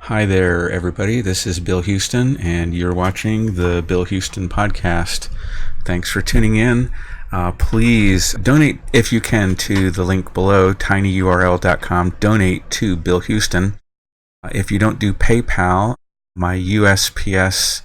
Hi there, everybody. This is Bill Houston, and you're watching the Bill Houston podcast. Thanks for tuning in. Please donate if you can to the link below, tinyurl.com. Donate to Bill Houston. If you don't do PayPal, my USPS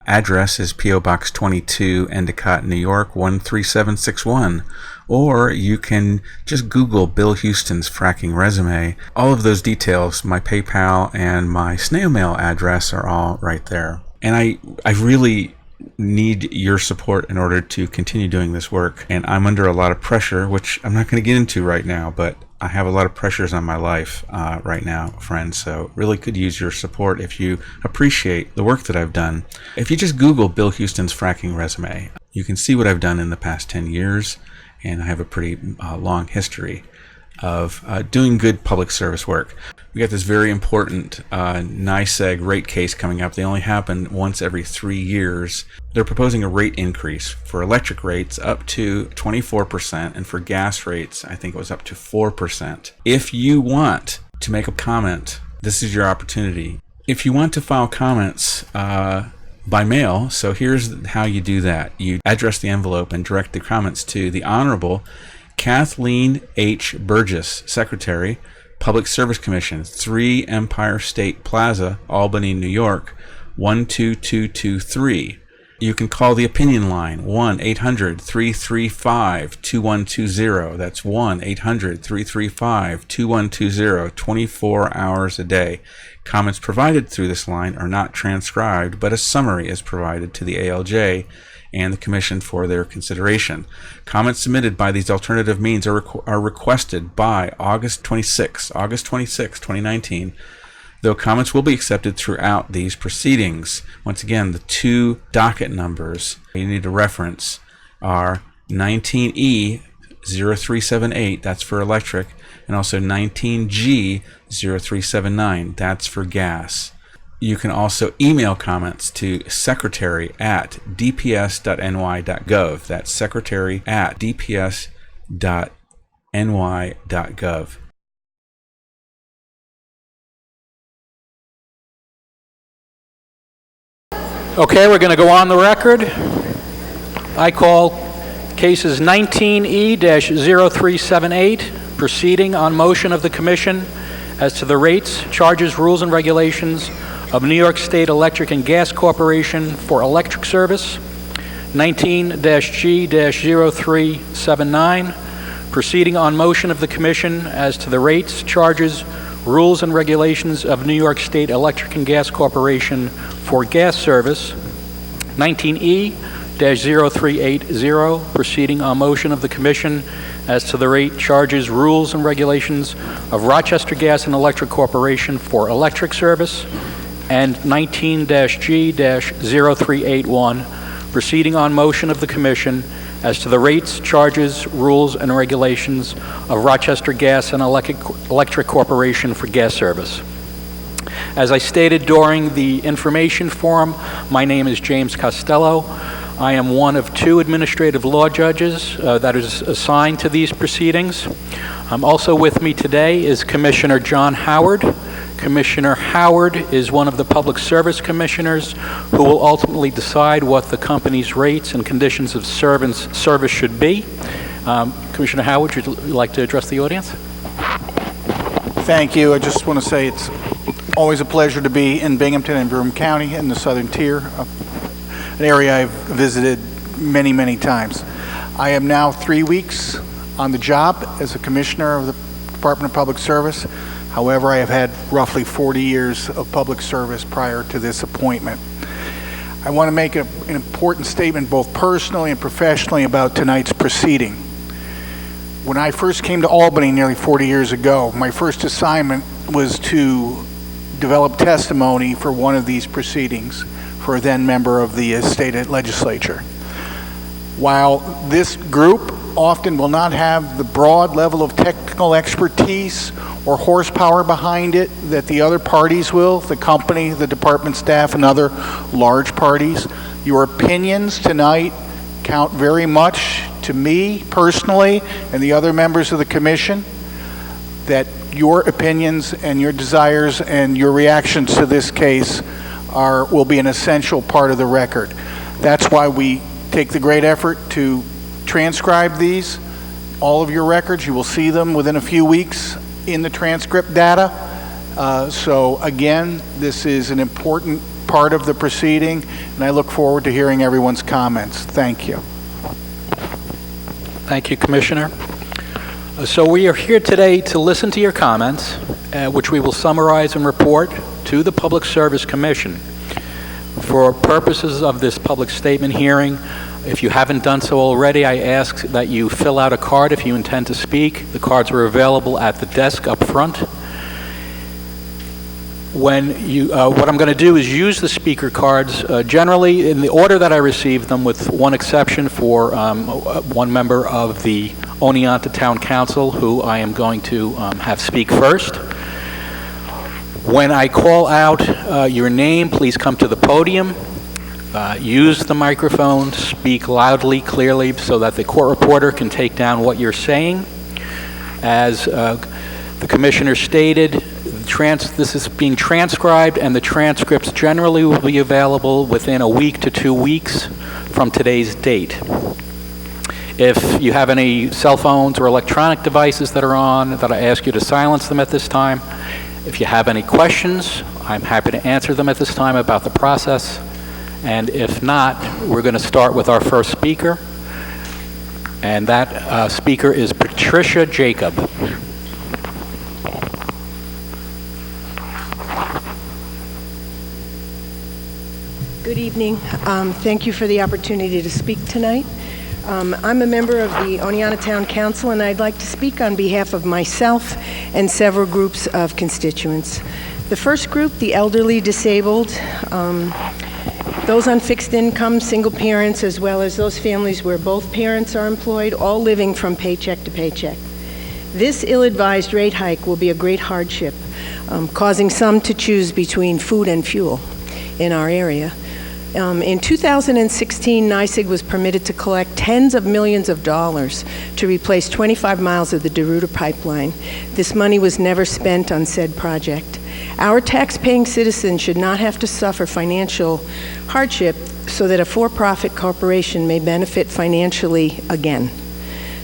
address is P.O. Box 22, Endicott, New York, 13761. Or you can just Google Bill Houston's fracking resume. All of those details, my PayPal and my snail mail address, are all right there. And I really need your support in order to continue doing this work. And I'm under a lot of pressure, which I'm not going to get into right now, but I have a lot of pressures on my life right now, friends. So really could use your support if you appreciate the work that I've done. If you just Google Bill Houston's fracking resume, you can see what I've done in the past 10 years. And I have a pretty long history of doing good public service work. We got this very important NYSEG rate case coming up. They only happen once every 3 years. They're proposing a rate increase for electric rates up to 24%, and for gas rates, I think it was up to 4%. If you want to make a comment, this is your opportunity. If you want to file comments by mail, so here's how you do that. You address the envelope and direct the comments to the Honorable Kathleen H. Burgess, Secretary, Public Service Commission, 3 Empire State Plaza, Albany, New York, 12223. You can call the opinion line, 1-800-335-2120. That's 1-800-335-2120, 24 hours a day. Comments provided through this line are not transcribed, but a summary is provided to the ALJ and the Commission for their consideration. Comments submitted by these alternative means are requested by August 26, 2019, though comments will be accepted throughout these proceedings. Once again, the 2 docket numbers you need to reference are 19E 0378, that's for electric, and also 19G 0379, that's for gas. You can also email comments to secretary@dps.ny.gov. That's secretary@dps.ny.gov. Okay, we're going to go on the record. I call cases 19E-0378, proceeding on motion of the Commission as to the rates, charges, rules, and regulations of New York State Electric and Gas Corporation for electric service. 19-G-0379, proceeding on motion of the Commission as to the rates, charges, rules, and regulations of New York State Electric and Gas Corporation for gas service. 19E-0380, proceeding on motion of the Commission as to the rate, charges, rules, and regulations of Rochester Gas and Electric Corporation for electric service. And 19-G-0381, proceeding on motion of the Commission as to the rates, charges, rules, and regulations of Rochester Gas and Electric Corporation for gas service. As I stated during the information forum, my name is James Costello. I am one of 2 administrative law judges that is assigned to these proceedings. Also with me today is Commissioner John Howard. Commissioner Howard is one of the Public Service Commissioners who will ultimately decide what the company's rates and conditions of service should be. Commissioner Howard, would you like to address the audience? Thank you. I just want to say it's always a pleasure to be in Binghamton and Broome County in the Southern Tier, an area I've visited many, many times. I am now 3 weeks on the job as a Commissioner of the Department of Public Service. However, I have had roughly 40 years of public service prior to this appointment. I want to make an important statement both personally and professionally about tonight's proceeding. When I first came to Albany nearly 40 years ago, my first assignment was to develop testimony for one of these proceedings for a then member of the state legislature. While this group often will not have the broad level of technical expertise or horsepower behind it that the other parties will, the company, the department staff, and other large parties, your opinions tonight count very much to me personally and the other members of the commission. that your opinions and your desires and your reactions to this case will be an essential part of the record. That's why we take the great effort to transcribe these, all of your records. You will see them within a few weeks in the transcript data. So again, this is an important part of the proceeding, and I look forward to hearing everyone's comments. Thank you. Thank you, Commissioner. So we are here today to listen to your comments, which we will summarize and report to the Public Service Commission. For purposes of this public statement hearing, if you haven't done so already, I ask that you fill out a card if you intend to speak. The cards are available at the desk up front. When you, what I'm going to do is use the speaker cards generally in the order that I received them, with one exception for one member of the Oneonta Town Council, who I am going to have speak first. When I call out your name, please come to the podium. Use the microphone, speak loudly, clearly, so that the court reporter can take down what you're saying. As the Commissioner stated, this is being transcribed, and the transcripts generally will be available within a week to 2 weeks from today's date. If you have any cell phones or electronic devices that are on, that I ask you to silence them at this time. If you have any questions, I'm happy to answer them at this time about the process. And if not, we're going to start with our first speaker. And that speaker is Patricia Jacob. Good evening. Thank you for the opportunity to speak tonight. I'm a member of the Oneonta Town Council, and I'd like to speak on behalf of myself and several groups of constituents. The first group, the elderly, disabled, those on fixed income, single parents, as well as those families where both parents are employed, all living from paycheck to paycheck. This ill-advised rate hike will be a great hardship, causing some to choose between food and fuel in our area. In 2016, NYSEG was permitted to collect tens of millions of dollars to replace 25 miles of the DeRuiter pipeline. This money was never spent on said project. Our tax-paying citizens should not have to suffer financial hardship so that a for-profit corporation may benefit financially again.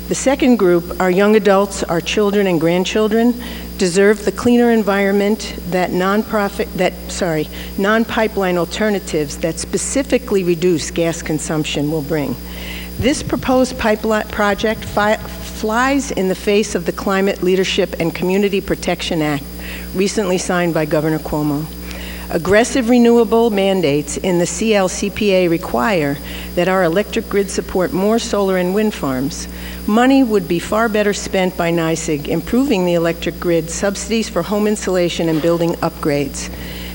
The second group, our young adults, our children and grandchildren, deserve the cleaner environment that non-pipeline alternatives that specifically reduce gas consumption will bring. This proposed pipeline project flies in the face of the Climate Leadership and Community Protection Act, recently signed by Governor Cuomo. Aggressive renewable mandates in the CLCPA require that our electric grid support more solar and wind farms. Money would be far better spent by NYSEG improving the electric grid, subsidies for home insulation, and building upgrades.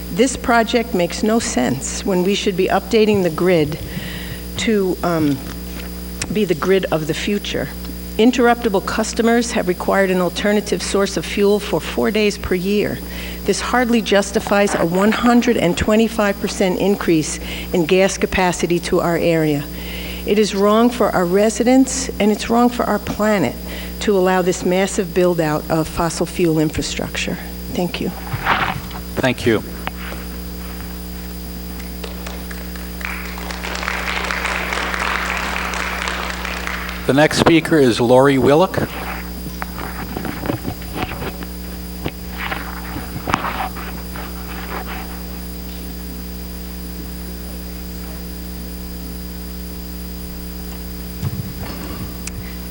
This project makes no sense when we should be updating the grid to be the grid of the future. Interruptible customers have required an alternative source of fuel for 4 days per year. This hardly justifies a 125% increase in gas capacity to our area. It is wrong for our residents, and it's wrong for our planet to allow this massive build-out of fossil fuel infrastructure. Thank you. Thank you. The next speaker is Lori Willock.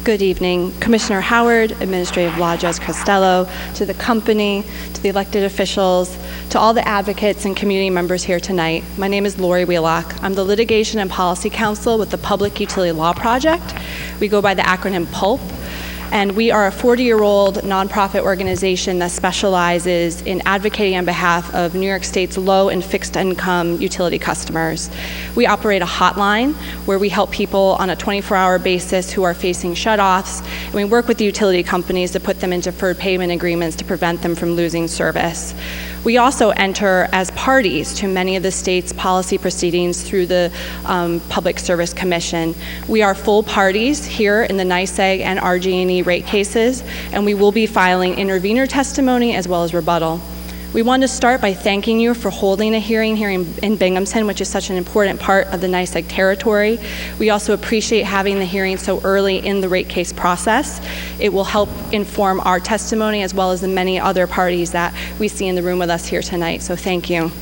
Good evening, Commissioner Howard, Administrative Law Judge Costello, to the company, to the elected officials, to all the advocates and community members here tonight. My name is Lori Wheelock. I'm the Litigation and Policy Counsel with the Public Utility Law Project. We go by the acronym PULP, and we are a 40-year-old nonprofit organization that specializes in advocating on behalf of New York State's low and fixed income utility customers. We operate a hotline where we help people on a 24-hour basis who are facing shutoffs, and we work with the utility companies to put them in deferred payment agreements to prevent them from losing service. We also enter as parties to many of the state's policy proceedings through the Public Service Commission. We are full parties here in the NYSEG and RG&E RG&E rate cases, and we will be filing intervenor testimony as well as rebuttal. We want to start by thanking you for holding a hearing here in Binghamton, which is such an important part of the NYSEG territory. We also appreciate having the hearing so early in the rate case process. It will help inform our testimony as well as the many other parties that we see in the room with us here tonight, so thank you.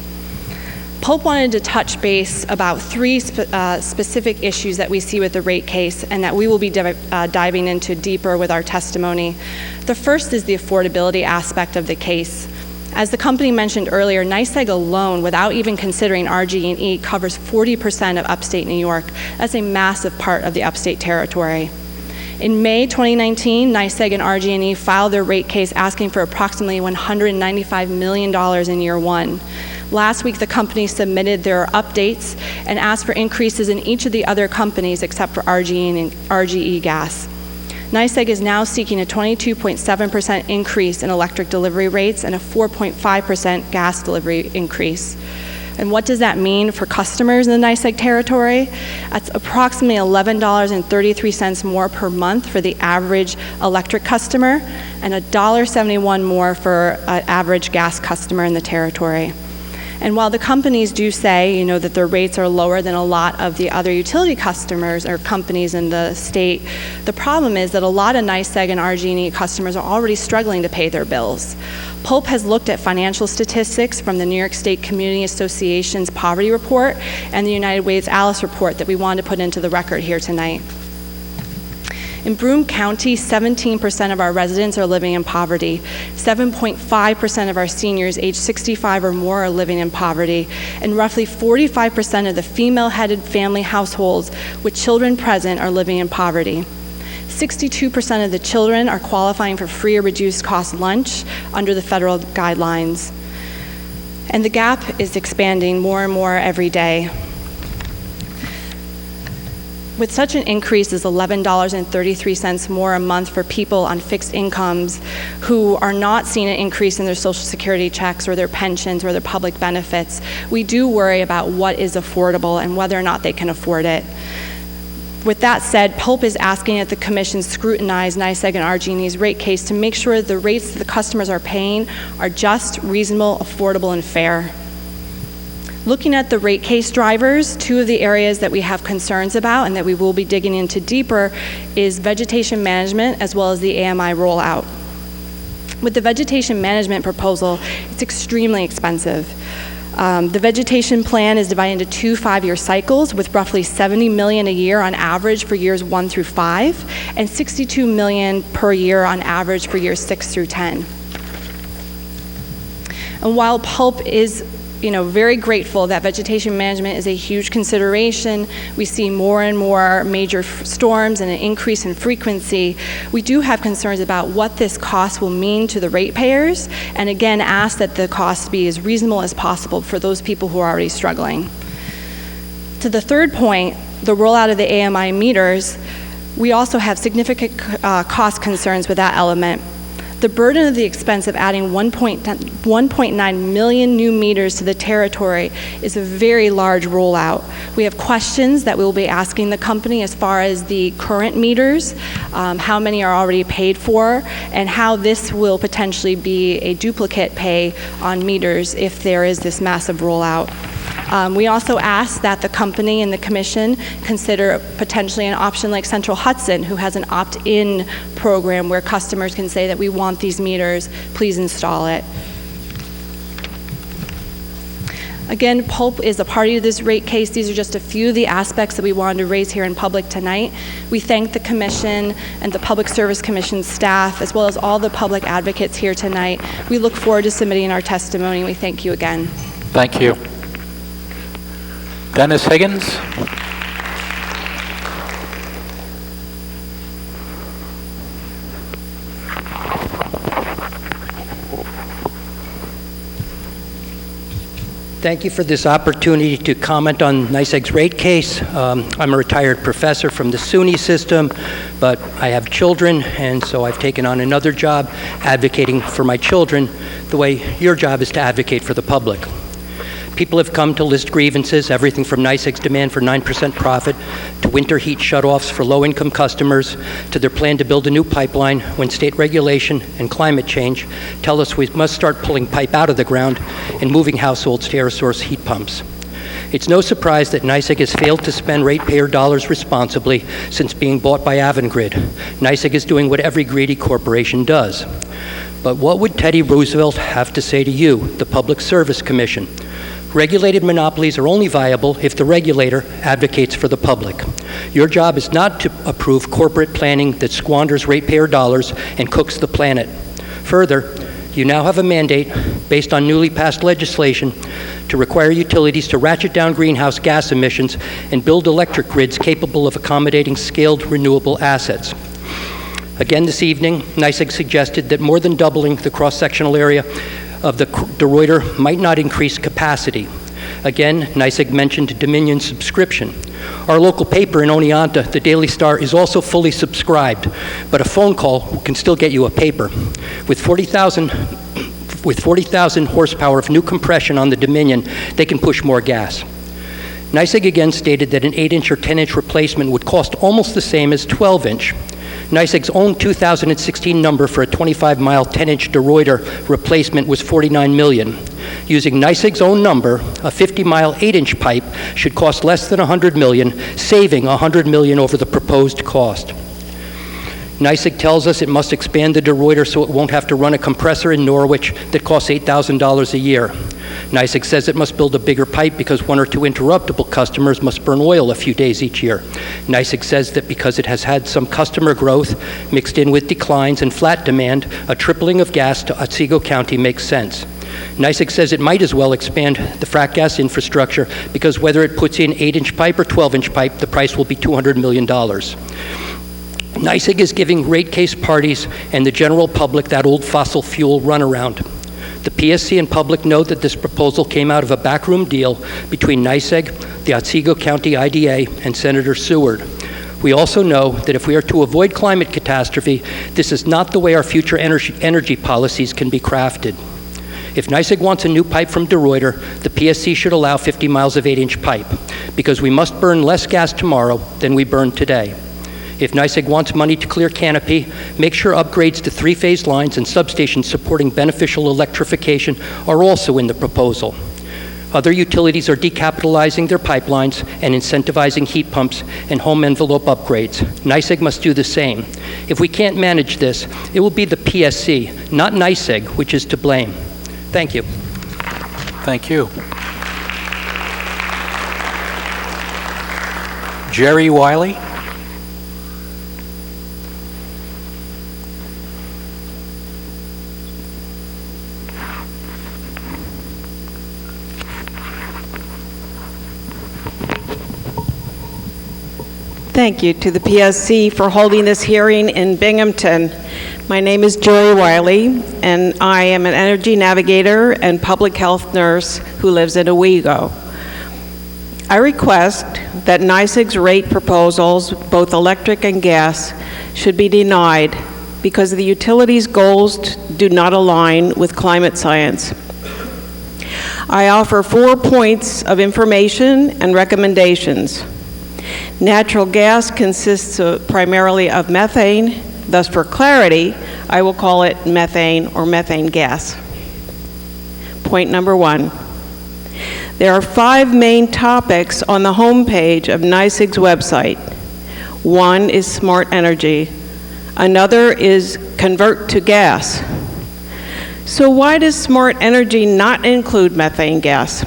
Pulp wanted to touch base about three specific issues that we see with the rate case and that we will be diving into deeper with our testimony. The first is the affordability aspect of the case. As the company mentioned earlier, NYSEG alone, without even considering RG&E, covers 40% of upstate New York. That's a massive part of the upstate territory. In May 2019, NYSEG and RG&E filed their rate case asking for approximately $195 million in year one. Last week, the company submitted their updates and asked for increases in each of the other companies except for RGE Gas. NYSEG is now seeking a 22.7% increase in electric delivery rates and a 4.5% gas delivery increase. And what does that mean for customers in the NYSEG territory? That's approximately $11.33 more per month for the average electric customer and $1.71 more for an average gas customer in the territory. And while the companies do say, that their rates are lower than a lot of the other utility customers or companies in the state, the problem is that a lot of NYSEG and RG&E customers are already struggling to pay their bills. Pulp has looked at financial statistics from the New York State Community Association's poverty report and the United Way's Alice report that we wanted to put into the record here tonight. In Broome County, 17% of our residents are living in poverty. 7.5% of our seniors aged 65 or more are living in poverty. And roughly 45% of the female-headed family households with children present are living in poverty. 62% of the children are qualifying for free or reduced cost lunch under the federal guidelines. And the gap is expanding more and more every day. With such an increase as $11.33 more a month for people on fixed incomes who are not seeing an increase in their Social Security checks or their pensions or their public benefits, we do worry about what is affordable and whether or not they can afford it. With that said, Pulp is asking that the Commission scrutinize NYSEG and RG&E's rate case to make sure the rates that the customers are paying are just, reasonable, affordable, and fair. Looking at the rate case drivers, two of the areas that we have concerns about and that we will be digging into deeper is vegetation management as well as the AMI rollout. With the vegetation management proposal, it's extremely expensive. The vegetation plan is divided into two 5-year cycles with roughly $70 million a year on average for years 1 through 5 and $62 million per year on average for years 6 through 10. And while Pulp is very grateful that vegetation management is a huge consideration. We see more and more major storms and an increase in frequency. We do have concerns about what this cost will mean to the ratepayers, and again, ask that the cost be as reasonable as possible for those people who are already struggling. To the third point, the rollout of the AMI meters, we also have significant cost concerns with that element. The burden of the expense of adding 1.9 million new meters to the territory is a very large rollout. We have questions that we will be asking the company as far as the current meters, how many are already paid for, and how this will potentially be a duplicate pay on meters if there is this massive rollout. We also ask that the company and the Commission consider potentially an option like Central Hudson, who has an opt-in program where customers can say that we want these meters, please install it. Again, Pulp is a party to this rate case. These are just a few of the aspects that we wanted to raise here in public tonight. We thank the Commission and the Public Service Commission staff, as well as all the public advocates here tonight. We look forward to submitting our testimony. We thank you again. Thank you. Dennis Higgins. Thank you for this opportunity to comment on NYSEG's rate case. I'm a retired professor from the SUNY system, but I have children, and so I've taken on another job advocating for my children the way your job is to advocate for the public. People have come to list grievances, everything from NYSEG's demand for 9% profit, to winter heat shutoffs for low-income customers, to their plan to build a new pipeline when state regulation and climate change tell us we must start pulling pipe out of the ground and moving households to air source heat pumps. It's no surprise that NYSEG has failed to spend ratepayer dollars responsibly since being bought by Avangrid. NYSEG is doing what every greedy corporation does. But what would Teddy Roosevelt have to say to you, the Public Service Commission? Regulated monopolies are only viable if the regulator advocates for the public. Your job is not to approve corporate planning that squanders ratepayer dollars and cooks the planet. Further, you now have a mandate based on newly passed legislation to require utilities to ratchet down greenhouse gas emissions and build electric grids capable of accommodating scaled renewable assets. Again this evening, NYSEG suggested that more than doubling the cross-sectional area of the DeRuyter might not increase capacity. Again, NYSEG mentioned Dominion subscription. Our local paper in Oneonta, the Daily Star, is also fully subscribed, but a phone call can still get you a paper. With 40,000 horsepower of new compression on the Dominion, they can push more gas. NYSEG again stated that an 8-inch or 10-inch replacement would cost almost the same as 12-inch. NYSEG's own 2016 number for a 25-mile 10-inch DeRuyter replacement was $49 million. Using NYSEG's own number, a 50-mile 8-inch pipe should cost less than $100 million, saving $100 million over the proposed cost. NYSEG tells us it must expand the DeRuyter so it won't have to run a compressor in Norwich that costs $8,000 a year. NYSEG says it must build a bigger pipe because one or two interruptible customers must burn oil a few days each year. NYSEG says that because it has had some customer growth mixed in with declines and flat demand, a tripling of gas to Otsego County makes sense. NYSEG says it might as well expand the frac gas infrastructure because whether it puts in 8-inch pipe or 12-inch pipe, the price will be $200 million. NYSEG is giving rate case parties and the general public that old fossil fuel runaround. The PSC and public know that this proposal came out of a backroom deal between NYSEG, the Otsego County IDA, and Senator Seward. We also know that if we are to avoid climate catastrophe, this is not the way our future energy policies can be crafted. If NYSEG wants a new pipe from DeRuyter, the PSC should allow 50 miles of 8-inch pipe, because we must burn less gas tomorrow than we burn today. If NYSEG wants money to clear canopy, make sure upgrades to 3-phase lines and substations supporting beneficial electrification are also in the proposal. Other utilities are decapitalizing their pipelines and incentivizing heat pumps and home envelope upgrades. NYSEG must do the same. If we can't manage this, it will be the PSC, not NYSEG, which is to blame. Thank you. Thank you. Jerry Wiley. Thank you to the PSC for holding this hearing in Binghamton. My name is Joy Wiley, and I am an energy navigator and public health nurse who lives in Owego. I request that NYSEG's rate proposals, both electric and gas, should be denied because the utility's goals do not align with climate science. I offer 4 points of information and recommendations. Natural gas consists primarily of methane. Thus, for clarity, I will call it methane or methane gas. Point number 1. There are 5 main topics on the homepage of NYSEG's website. One is smart energy. Another is convert to gas. So why does smart energy not include methane gas?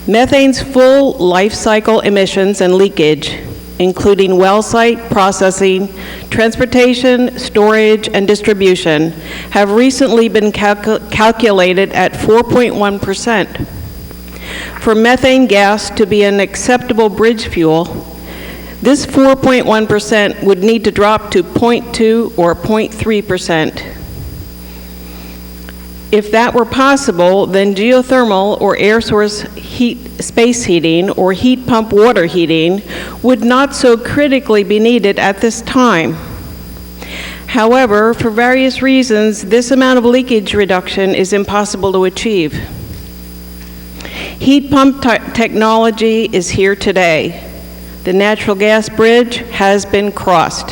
Methane's full life cycle emissions and leakage, including well site processing, transportation, storage, and distribution, have recently been calculated at 4.1%. For methane gas to be an acceptable bridge fuel, this 4.1% would need to drop to 0.2 or 0.3%. If that were possible, then geothermal or air source space heating or heat pump water heating would not so critically be needed at this time. However, for various reasons, this amount of leakage reduction is impossible to achieve. Heat pump technology is here today. The natural gas bridge has been crossed.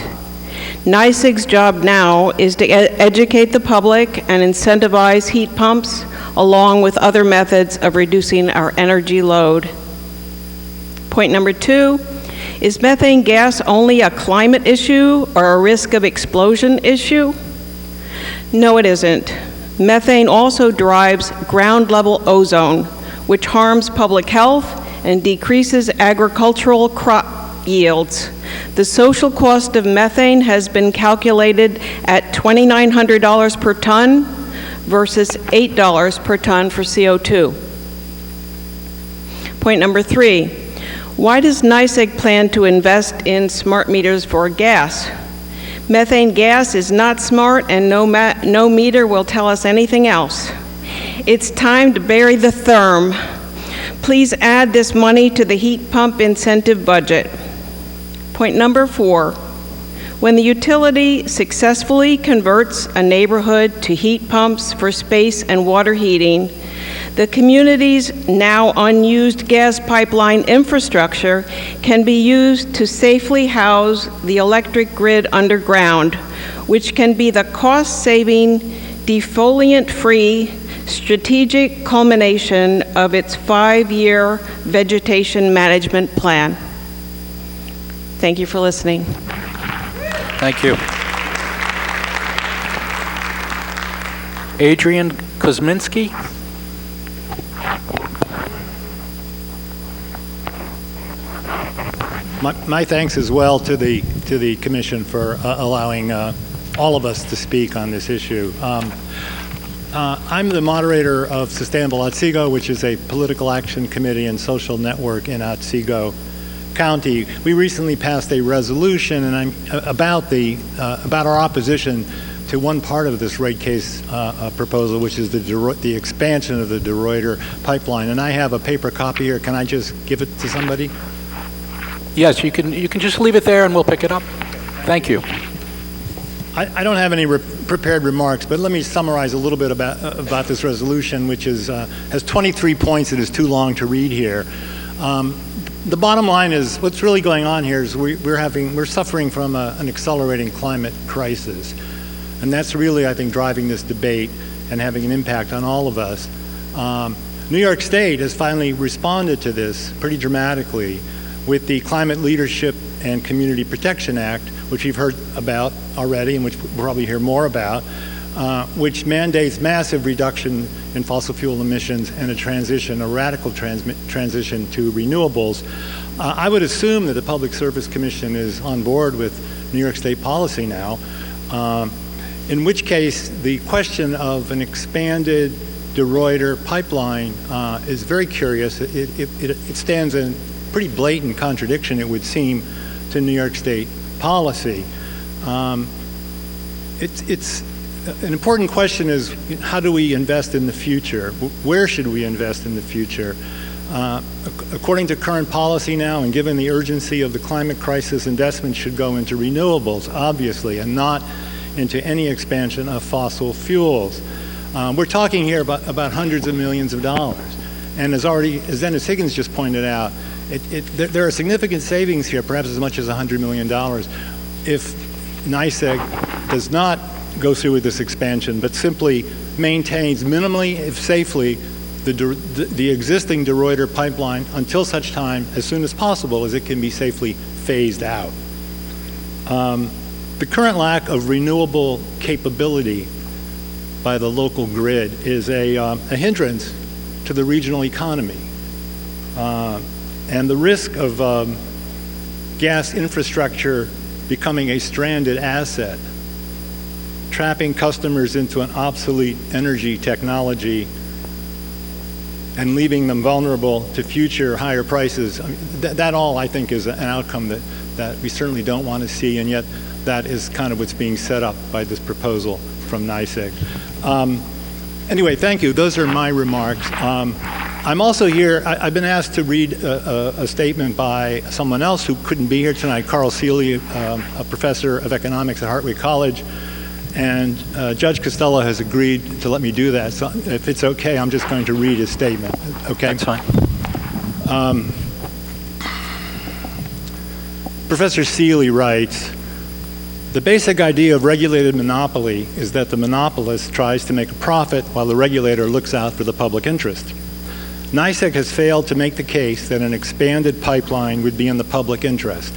NYSEG's job now is to educate the public and incentivize heat pumps along with other methods of reducing our energy load. Point number 2, is methane gas only a climate issue or a risk of explosion issue? No, it isn't. Methane also drives ground-level ozone, which harms public health and decreases agricultural crop yields. The social cost of methane has been calculated at $2,900 per ton versus $8 per ton for CO2. Point number 3, why does NYSEG plan to invest in smart meters for gas? Methane gas is not smart, and no meter will tell us anything else. It's time to bury the therm. Please add this money to the heat pump incentive budget. Point number 4, when the utility successfully converts a neighborhood to heat pumps for space and water heating, the community's now unused gas pipeline infrastructure can be used to safely house the electric grid underground, which can be the cost-saving, defoliant-free, strategic culmination of its 5-year vegetation management plan. Thank you for listening. Thank you. Adrian Kosminski. My thanks as well to the Commission for allowing all of us to speak on this issue. I'm the moderator of Sustainable Otsego, which is a political action committee and social network in Otsego County. We recently passed a resolution about our opposition to one part of this rate case proposal, which is the expansion of the DeRuyter pipeline. And I have a paper copy here. Can I just give it to somebody? Yes, you can just leave it there and we'll pick it up. Thank you. I don't have any prepared remarks, but let me summarize a little bit about this resolution, which has 23 points. It is too long to read here. The bottom line is what's really going on here is we're suffering from an accelerating climate crisis, and that's really, I think, driving this debate and having an impact on all of us. New York State has finally responded to this pretty dramatically with the Climate Leadership and Community Protection Act, which you've heard about already and which we'll probably hear more about, which mandates massive reduction in fossil fuel emissions and a radical transition to renewables. I would assume that the Public Service Commission is on board with New York State policy now, in which case the question of an expanded DeRuyter pipeline is very curious. It stands in pretty blatant contradiction, it would seem, to New York State policy. It's an important question is, how do we invest in the future? Where should we invest in the future? According to current policy now, and given the urgency of the climate crisis, investment should go into renewables, obviously, and not into any expansion of fossil fuels. We're talking here about hundreds of millions of dollars. And as Dennis Higgins just pointed out, there are significant savings here, perhaps as much as $100 million, if NYSEG does not go through with this expansion, but simply maintains minimally, if safely, the existing DeRuyter pipeline until such time, as soon as possible, as it can be safely phased out. The current lack of renewable capability by the local grid is a hindrance to the regional economy. And the risk of gas infrastructure becoming a stranded asset, trapping customers into an obsolete energy technology and leaving them vulnerable to future higher prices, that all, I think, is an outcome that we certainly don't want to see, and yet that is kind of what's being set up by this proposal from NYSEG. Anyway, thank you. Those are my remarks. I'm also here, I've been asked to read a statement by someone else who couldn't be here tonight, Carl Seeley, a professor of economics at Hartwick College. And Judge Costello has agreed to let me do that. So if it's okay, I'm just going to read his statement. Okay? That's fine. Professor Seeley writes, "The basic idea of regulated monopoly is that the monopolist tries to make a profit while the regulator looks out for the public interest. NYSEG has failed to make the case that an expanded pipeline would be in the public interest.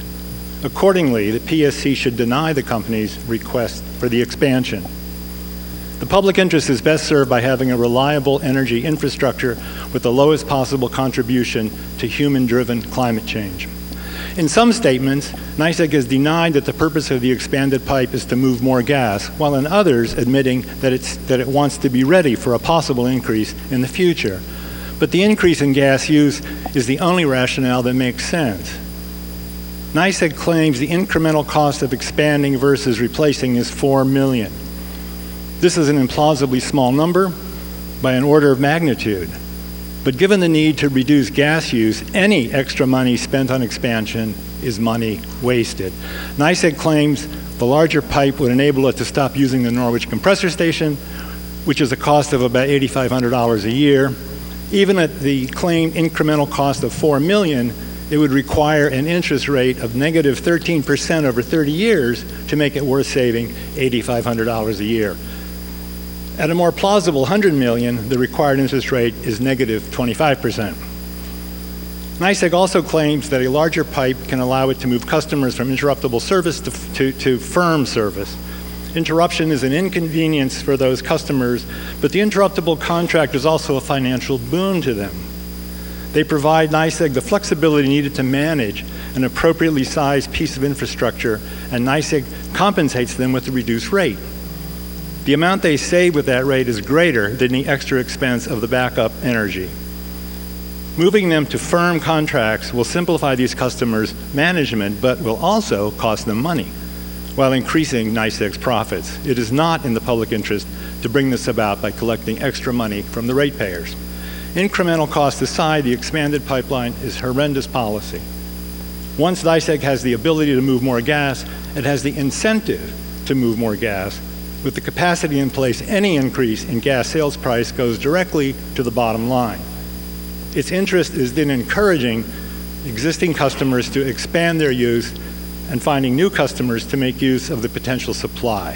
Accordingly, the PSC should deny the company's request for the expansion. The public interest is best served by having a reliable energy infrastructure with the lowest possible contribution to human-driven climate change. In some statements, NYSEG has denied that the purpose of the expanded pipe is to move more gas, while in others admitting that it wants to be ready for a possible increase in the future. But the increase in gas use is the only rationale that makes sense. NYSEG claims the incremental cost of expanding versus replacing is $4 million. This is an implausibly small number by an order of magnitude. But given the need to reduce gas use, any extra money spent on expansion is money wasted. NYSEG claims the larger pipe would enable it to stop using the Norwich compressor station, which is a cost of about $8,500 a year. Even at the claimed incremental cost of $4 million, it would require an interest rate of negative 13% over 30 years to make it worth saving $8,500 a year. At a more plausible $100 million, the required interest rate is negative 25%. NYSEG also claims that a larger pipe can allow it to move customers from interruptible service to firm service. Interruption is an inconvenience for those customers, but the interruptible contract is also a financial boon to them. They provide NYSEG the flexibility needed to manage an appropriately sized piece of infrastructure, and NYSEG compensates them with a reduced rate. The amount they save with that rate is greater than the extra expense of the backup energy. Moving them to firm contracts will simplify these customers' management, but will also cost them money while increasing NYSEG's profits. It is not in the public interest to bring this about by collecting extra money from the ratepayers. Incremental costs aside, the expanded pipeline is horrendous policy. Once NYSEG has the ability to move more gas, it has the incentive to move more gas. With the capacity in place, any increase in gas sales price goes directly to the bottom line. Its interest is in encouraging existing customers to expand their use and finding new customers to make use of the potential supply.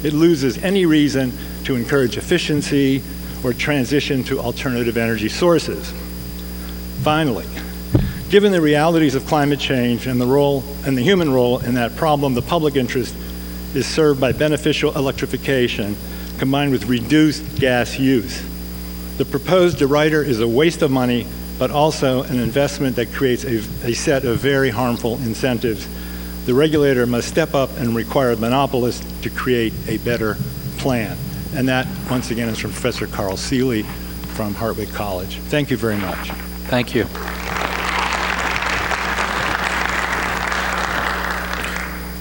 It loses any reason to encourage efficiency or transition to alternative energy sources. Finally, given the realities of climate change and the human role in that problem, the public interest is served by beneficial electrification combined with reduced gas use. The proposed derider is a waste of money, but also an investment that creates a set of very harmful incentives. The regulator must step up and require monopolists to create a better plan. And that, once again, is from Professor Carl Seeley from Hartwick College. Thank you very much. Thank you.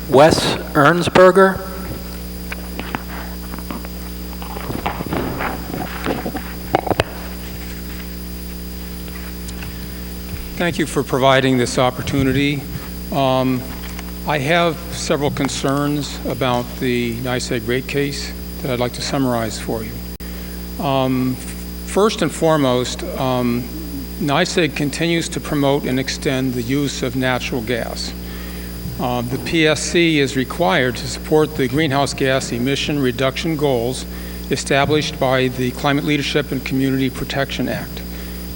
Wes Burger. Thank you for providing this opportunity. I have several concerns about the NYSEG rate case that I'd like to summarize for you. First and foremost, NYSEG continues to promote and extend the use of natural gas. The PSC is required to support the greenhouse gas emission reduction goals established by the Climate Leadership and Community Protection Act.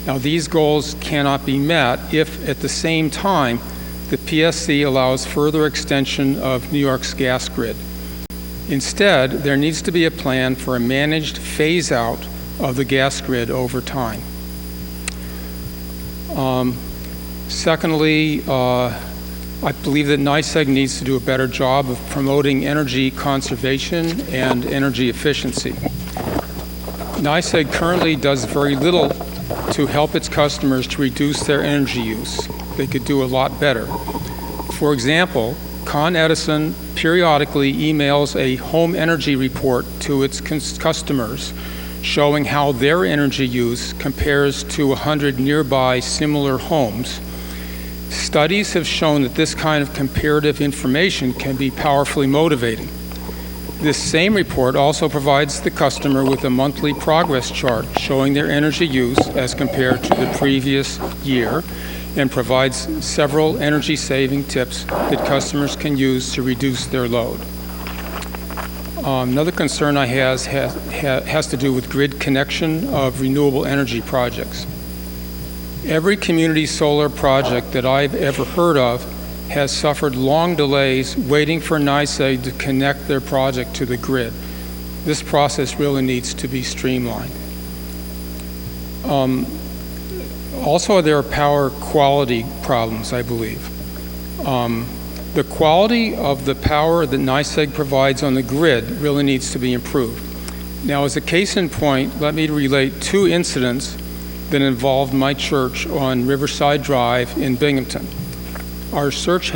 Now, these goals cannot be met if, at the same time, the PSC allows further extension of New York's gas grid. Instead, there needs to be a plan for a managed phase-out of the gas grid over time. Secondly, I believe that NYSEG needs to do a better job of promoting energy conservation and energy efficiency. NYSEG currently does very little to help its customers to reduce their energy use. They could do a lot better. For example, Con Edison periodically emails a home energy report to its customers showing how their energy use compares to 100 nearby similar homes. Studies have shown that this kind of comparative information can be powerfully motivating. This same report also provides the customer with a monthly progress chart showing their energy use as compared to the previous year, and provides several energy-saving tips that customers can use to reduce their load. Another concern I has to do with grid connection of renewable energy projects. Every community solar project that I've ever heard of has suffered long delays waiting for NYSEG to connect their project to the grid. This process really needs to be streamlined. Also, there are power quality problems, I believe. The quality of the power that NYSEG provides on the grid really needs to be improved. Now, as a case in point, let me relate 2 incidents that involved my church on Riverside Drive in Binghamton. Our church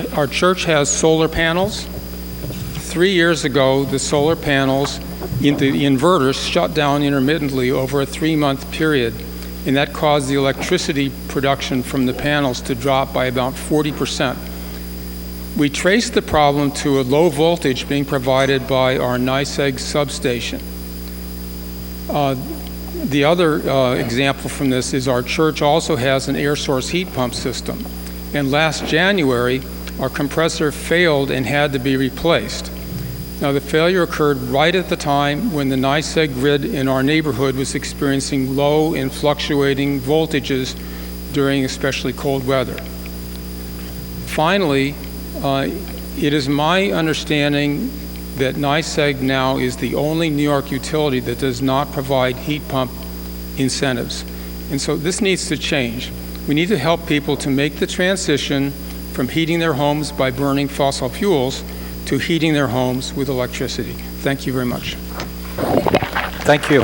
has solar panels. 3 years ago, the solar panels, the inverters, shut down intermittently over a 3-month period, and that caused the electricity production from the panels to drop by about 40%. We traced the problem to a low voltage being provided by our NYSEG substation. The other example from this is our church also has an air source heat pump system. And last January, our compressor failed and had to be replaced. Now, the failure occurred right at the time when the NYSEG grid in our neighborhood was experiencing low and fluctuating voltages during especially cold weather. Finally, it is my understanding that NYSEG now is the only New York utility that does not provide heat pump incentives. And so this needs to change. We need to help people to make the transition from heating their homes by burning fossil fuels to heating their homes with electricity. Thank you very much. Thank you.